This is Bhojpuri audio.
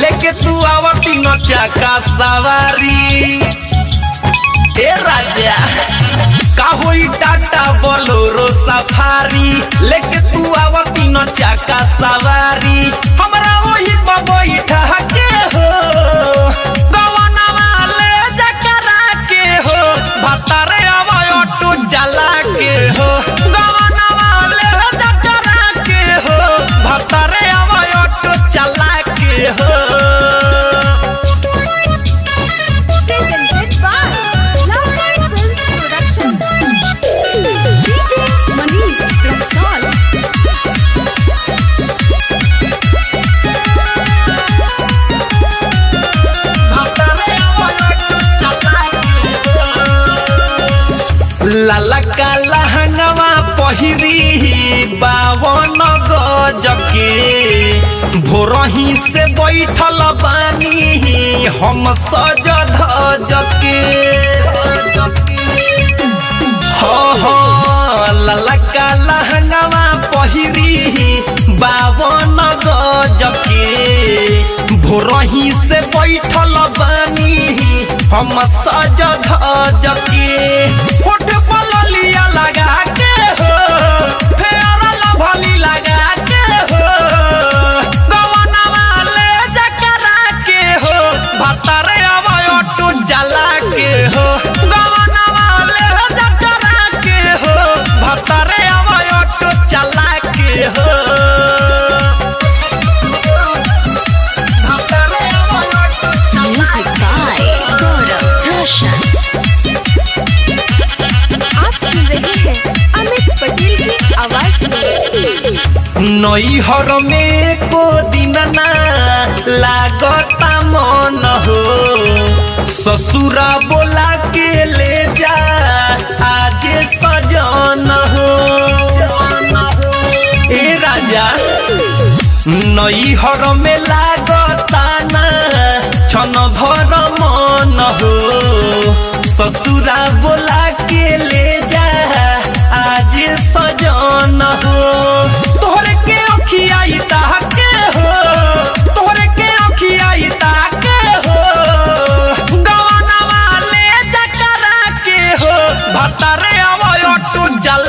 लेके तू आवती न चका सवारी ए राजा का होई टाटा बोलोरो सफारी लेके तू आवती न चका सवारी हमरा वही बैठा के हो गवना वाले जकरा के हो भतारे आवा ऑटो चला के हो गवना वाले जकरा के हो भतारे आवा ऑटो चला के हो। लाला काला हंगवा पहिरी बावन गजके भोरही से बैठल बानी हम सज धजके हो लाला काला हंगवा पहिरी बावन गजके भोरही से बैठल बानी हम सज धजके होठ पर लिया लगा के हो फेरा लभली लगा के हो गवना वाले जकरा के हो भतारे आवा ऑटो जला के हो गवना वाले जकरा के हो भतारे आवा ऑटो चला के हो। नैहर में को दिन ना लागता मन हो ससुरा बोला के ले जा आज सजन हो ए राजा नैहर में लागता ना छन भर मन हो ससुरा बोला के ले जा आज सजन हो तोहरे के अखियाई ताके हो तोहरे के अखियाई ताके हो गवना वाले जकरा के हो भतारे आवा ऑटो जला